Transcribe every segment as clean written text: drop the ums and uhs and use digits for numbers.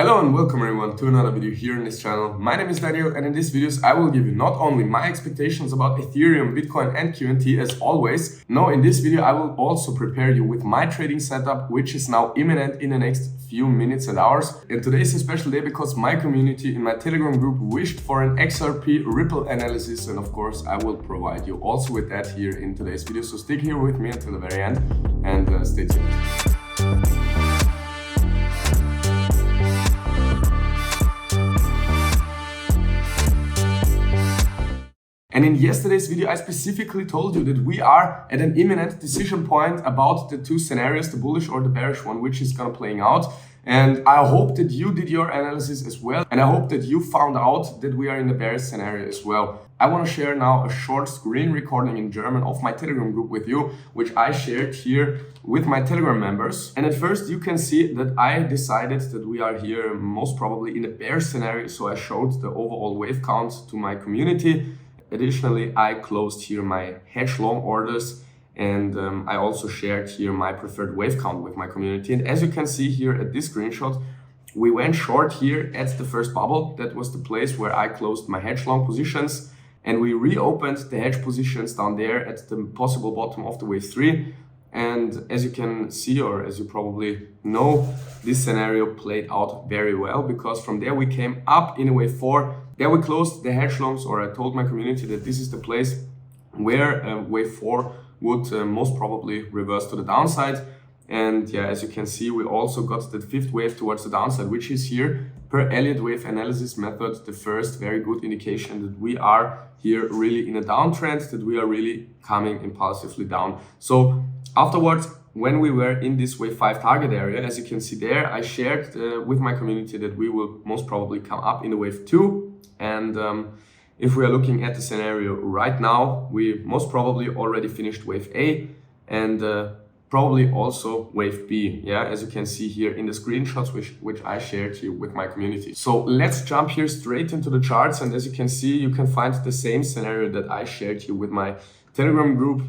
Hello and welcome everyone to another video here on this channel. My name is Daniel, and in these videos I will give you not only my expectations about Ethereum, Bitcoin and QNT as always. No, in this video I will also prepare you with my trading setup, which is now imminent in the next few minutes and hours. And today is a special day because my community in my Telegram group wished for an XRP Ripple analysis, and of course I will provide you also with that here in today's video. So stick here with me until the very end and stay tuned. And in yesterday's video, I specifically told you that we are at an imminent decision point about the two scenarios, the bullish or the bearish one, which is gonna playing out. And I hope that you did your analysis as well. And I hope that you found out that we are in the bearish scenario as well. I want to share now a short screen recording in German of my Telegram group with you, which I shared here with my Telegram members. And at first you can see that I decided that we are here most probably in a bearish scenario. So I showed the overall wave count to my community. Additionally, I closed here my hedge long orders, and I also shared here my preferred wave count with my community. And as you can see here at this screenshot, we went short here at the first bubble. That was the place where I closed my hedge long positions, and we reopened the hedge positions down there at the possible bottom of the wave 3. And as you can see, or as you probably know, this scenario played out very well, because from there we came up in a wave 4. There we closed the hedge longs, or I told my community that this is the place where wave 4 would most probably reverse to the downside. And yeah, as you can see, we also got the fifth wave towards the downside, which is here per Elliott wave analysis method, the first very good indication that we are here really in a downtrend, that we are really coming impulsively down. So afterwards, when we were in this wave 5 target area, as you can see there, I shared with my community that we will most probably come up in the wave 2. And if we are looking at the scenario right now, we most probably already finished wave A and probably also wave B, yeah, as you can see here in the screenshots which I shared here with my community. So let's jump here straight into the charts, and as you can see, you can find the same scenario that I shared here with my Telegram group,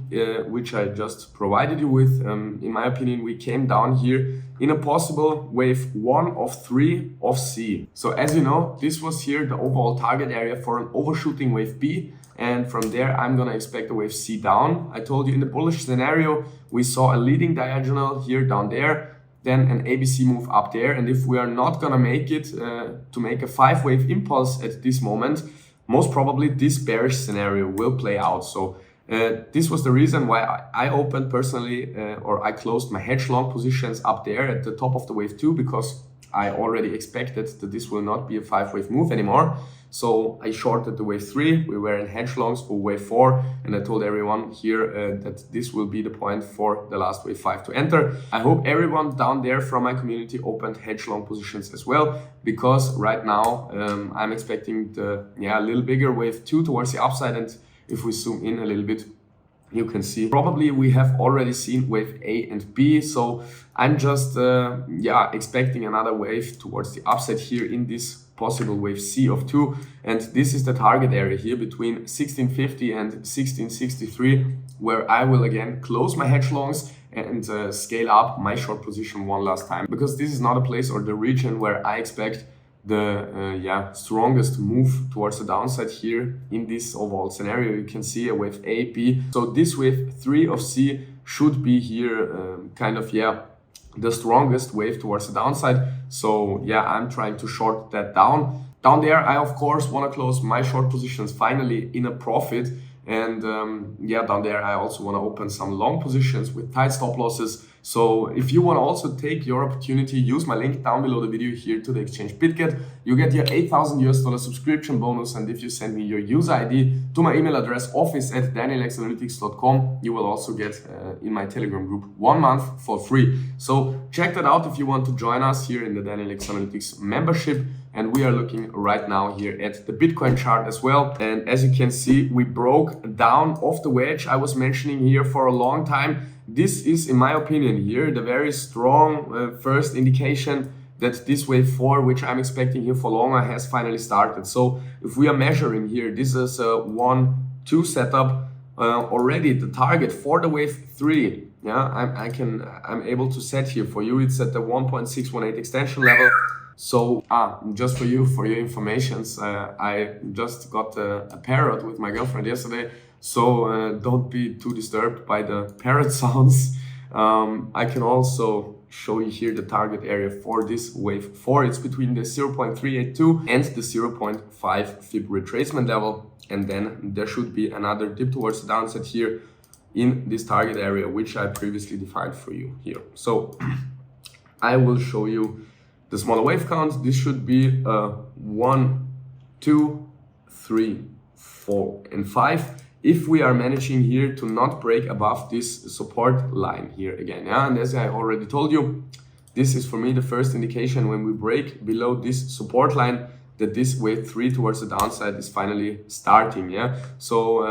which I just provided you with. In my opinion, we came down here in a possible wave 1 of 3 of C. So as you know, this was here the overall target area for an overshooting wave B. And from there, I'm gonna expect a wave C down. I told you in the bullish scenario, we saw a leading diagonal here down there, then an ABC move up there. And if we are not gonna make it to make a 5-wave impulse at this moment, most probably this bearish scenario will play out. So this was the reason why I opened personally, or I closed my hedge long positions up there at the top of the wave 2, because I already expected that this will not be a 5-wave move anymore. So I shorted the wave 3, we were in hedge longs for wave 4, and I told everyone here that this will be the point for the last wave 5 to enter. I hope everyone down there from my community opened hedge long positions as well, because right now I'm expecting the little bigger wave 2 towards the upside. And if we zoom in a little bit, you can see probably we have already seen wave A and B. So I'm just expecting another wave towards the upside here in this possible wave C of 2. And this is the target area here between 1650 and 1663, where I will again close my hedge longs and scale up my short position one last time, because this is not a place or the region where I expect the strongest move towards the downside here in this overall scenario. You can see a wave A, B. So this wave 3 of C should be here the strongest wave towards the downside. So yeah, I'm trying to short that down. Down there, I of course want to close my short positions finally in a profit. And down there, I also want to open some long positions with tight stop losses. So if you want to also take your opportunity, use my link down below the video here to the Exchange BITGET. You get your $8,000 subscription bonus. And if you send me your user ID to my email address, office@danielxanalytics.com, you will also get in my Telegram group 1 month for free. So check that out if you want to join us here in the Daniel X Analytics membership. And we are looking right now here at the Bitcoin chart as well. And as you can see, we broke down off the wedge I was mentioning here for a long time. This is, in my opinion here, the very strong first indication that this wave 4, which I'm expecting here for longer, has finally started. So if we are measuring here, this is a 1-2 setup, already the target for the wave 3. Yeah, I'm able to set here for you. It's at the 1.618 extension level. So just for your informations, I just got a parrot with my girlfriend yesterday, so don't be too disturbed by the parrot sounds. I can also show you here the target area for this wave 4. It's between the 0.382 and the 0.5 fib retracement level, and then there should be another dip towards the downside here in this target area, which I previously defined for you here. So I will show you the smaller wave count. This should be 1, 2, 3, 4, and 5. If we are managing here to not break above this support line here again, yeah, and as I already told you, this is for me the first indication when we break below this support line that this wave 3 towards the downside is finally starting, yeah. So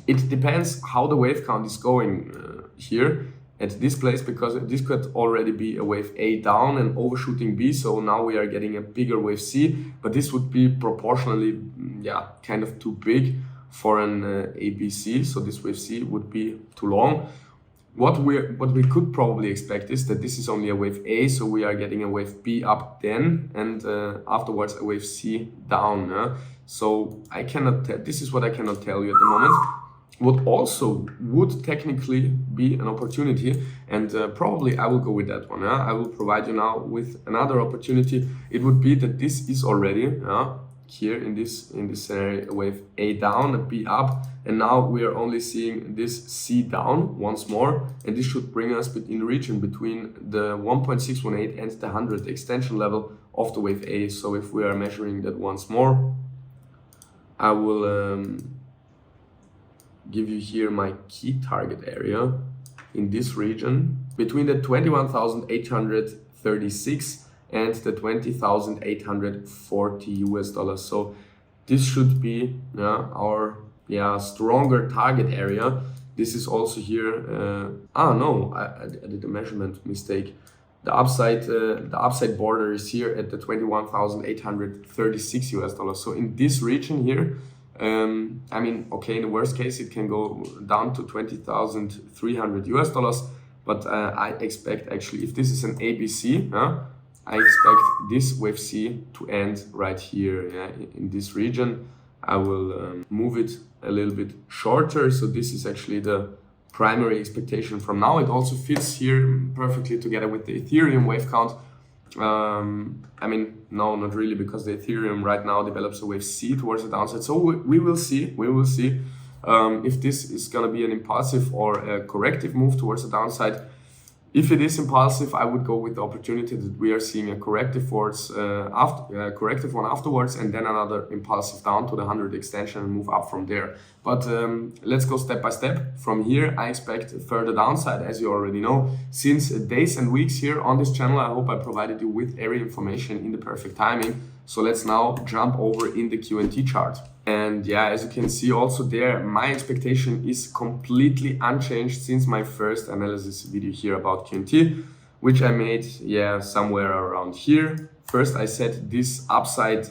it depends how the wave count is going here at this place, because this could already be a wave A down and overshooting B, so now we are getting a bigger wave C, but this would be proportionally, yeah, kind of too big for an ABC, so this wave C would be too long. What we could probably expect is that this is only a wave A, so we are getting a wave B up then, and afterwards a wave C down. So I cannot tell. This is what I cannot tell you at the moment. What also would technically be an opportunity, and probably I will go with that one. I will provide you now with another opportunity. It would be that this is already here in this scenario a wave A down, a B up, and now we are only seeing this C down once more, and this should bring us in the region between the 1.618 and the 100 extension level of the wave A. So if we are measuring that once more, I will give you here my key target area in this region between the 21,836 and the 20,840 US dollars. So this should be our stronger target area. This is also here. No, I did a measurement mistake. The upside border is here at the 21,836 US dollars. So in this region here, I mean, okay, in the worst case, it can go down to 20,300 US dollars. But I expect actually, if this is an ABC, I expect this wave C to end right here, in this region. I will move it a little bit shorter. So this is actually the primary expectation from now. It also fits here perfectly together with the Ethereum wave count. I mean, no, not really, because the Ethereum right now develops a wave C towards the downside. So we will see. If this is going to be an impulsive or a corrective move towards the downside. If it is impulsive, I would go with the opportunity that we are seeing a corrective one afterwards, and then another impulsive down to the 100 extension and move up from there. But let's go step by step. From here, I expect further downside, as you already know. Since days and weeks here on this channel, I hope I provided you with every information in the perfect timing. So let's now jump over in the Q&T chart. And yeah, as you can see also there, my expectation is completely unchanged since my first analysis video here about Q&T, which I made somewhere around here. First, I set this upside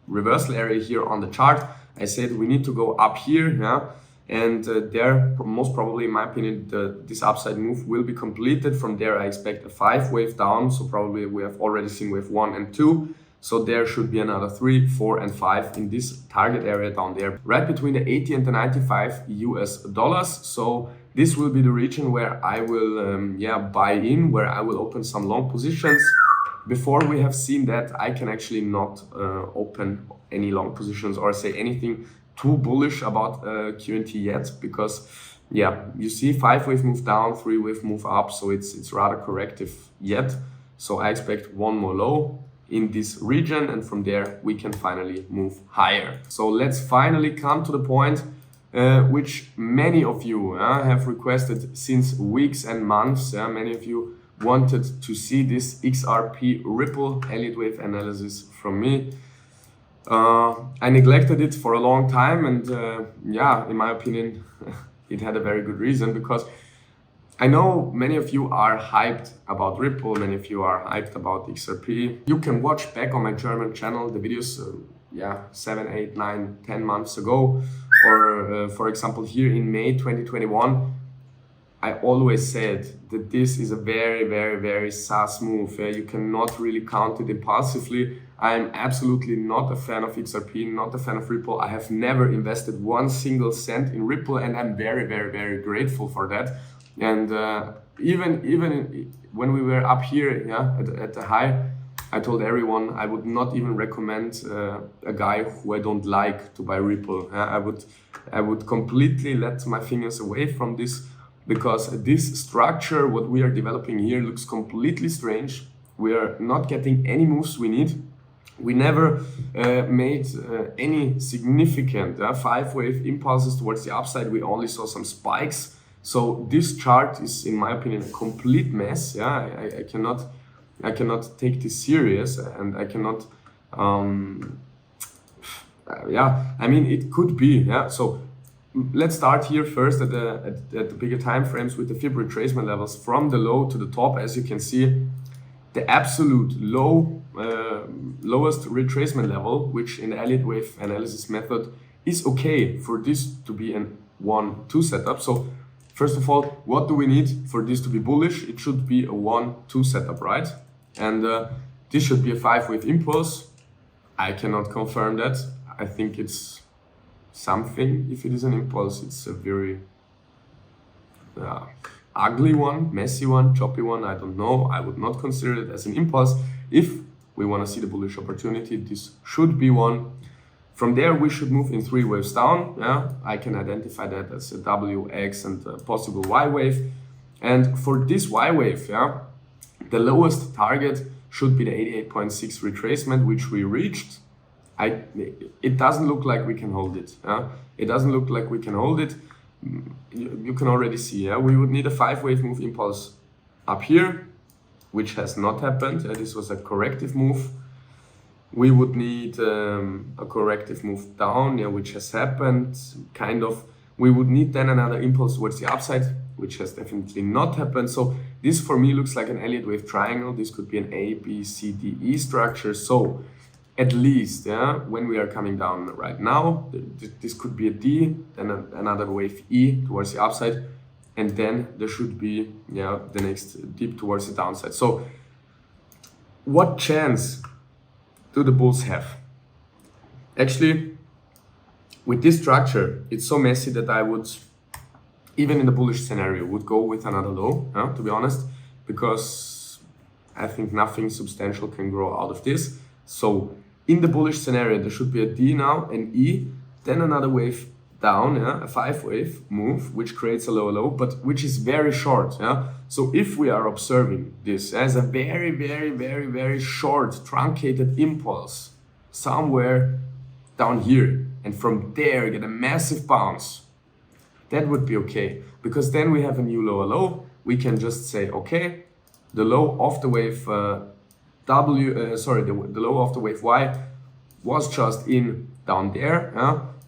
reversal area here on the chart. I said we need to go up here, and there, most probably in my opinion, this upside move will be completed. From there, I expect a 5 wave down, so probably we have already seen wave 1 and 2. So there should be another 3, 4, and 5 in this target area down there, right between the 80 and the 95 US dollars. So this will be the region where I will buy in, where I will open some long positions. Before we have seen that, I can actually not open any long positions or say anything too bullish about Q&T yet, because you see 5 wave move down, 3 wave move up, so it's rather corrective yet. So I expect one more low in this region, and from there we can finally move higher. So let's finally come to the point which many of you have requested since weeks and months. Many of you wanted to see this XRP Ripple Elliott wave analysis from me. I neglected it for a long time, and in my opinion it had a very good reason, because I know many of you are hyped about Ripple, many of you are hyped about XRP. You can watch back on my German channel the videos 7, 8, 9, 10 months ago, or for example here in May 2021. I always said that this is a very, very, very sus move. You cannot really count it impulsively. I'm absolutely not a fan of XRP, not a fan of Ripple. I have never invested 1 single cent in Ripple, and I'm very, very, very grateful for that. And even when we were up here, yeah, at the high, I told everyone I would not even recommend a guy who I don't like to buy Ripple. I would completely let my fingers away from this, because this structure, what we are developing here, looks completely strange. We are not getting any moves we need. We never made any significant 5-wave impulses towards the upside. We only saw some spikes. So this chart is, in my opinion, a complete mess. Yeah, I cannot take this serious, and I cannot. I mean, it could be. Yeah, so. Let's start here first at the bigger time frames with the fib retracement levels from the low to the top. As you can see, the absolute lowest retracement level, which in the Elliott wave analysis method is okay for this to be an 1-2 setup. So first of all, what do we need for this to be bullish? It should be a 1-2 setup, right? And this should be a 5-wave impulse. I cannot confirm that. I think it's something. If it is an impulse, it's a very ugly one, messy one, choppy one. I don't know. I would not consider it as an impulse. If we want to see the bullish opportunity, this should be one. From there, we should move in 3 waves down. Yeah, I can identify that as a W, X, and a possible Y wave. And for this Y wave, yeah, the lowest target should be the 88.6 retracement, which we reached. It doesn't look like we can hold it. It doesn't look like we can hold it. You can already see. We would need a 5-wave move impulse up here, which has not happened. This was a corrective move. We would need a corrective move down, which has happened, kind of. We would need then another impulse towards the upside, which has definitely not happened. So this for me looks like an Elliott wave triangle. This could be an A, B, C, D, E structure. So at least, when we are coming down right now, this could be a D, then another wave E towards the upside, and then there should be the next dip towards the downside. So what chance do the bulls have? Actually, with this structure, it's so messy that I would, even in the bullish scenario, would go with another low, to be honest, because I think nothing substantial can grow out of this. So in the bullish scenario, there should be a D now, an E, then another wave down, a 5-wave move, which creates a lower low, but which is very short. So if we are observing this as a very, very, very, very short, truncated impulse somewhere down here, and from there get a massive bounce, that would be okay, because then we have a new lower low. We can just say, okay, the low of the wave the low of the wave Y was just in down there,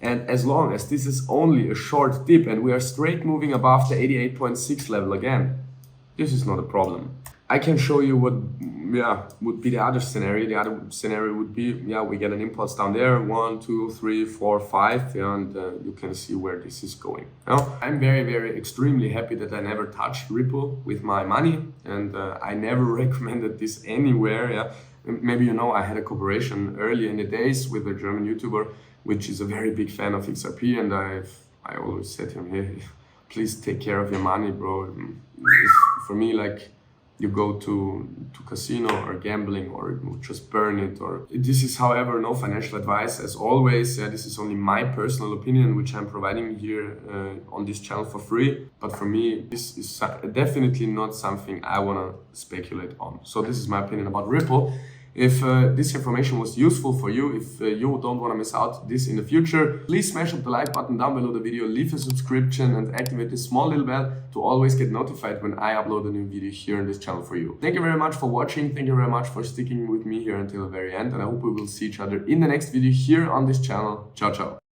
and as long as this is only a short dip and we are straight moving above the 88.6 level again, this is not a problem. I can show you what would be the other scenario. The other scenario would be we get an impulse down there, 1, 2, 3, 4, 5, and you can see where this is going. I'm very, very extremely happy that I never touched Ripple with my money, and I never recommended this anywhere. Maybe I had a cooperation early in the days with a German YouTuber, which is a very big fan of XRP, and I always said to him, hey, please take care of your money, bro. For me, like, you go to casino or gambling, or you just burn it. Or this is, however, no financial advice. As always, this is only my personal opinion, which I'm providing here on this channel for free. But for me, this is definitely not something I want to speculate on. So this is my opinion about Ripple. If this information was useful for you, if you don't want to miss out this in the future, please smash up the like button down below the video, leave a subscription, and activate this small little bell to always get notified when I upload a new video here on this channel for you. Thank you very much for watching. Thank you very much for sticking with me here until the very end, and I hope we will see each other in the next video here on this channel. Ciao, ciao.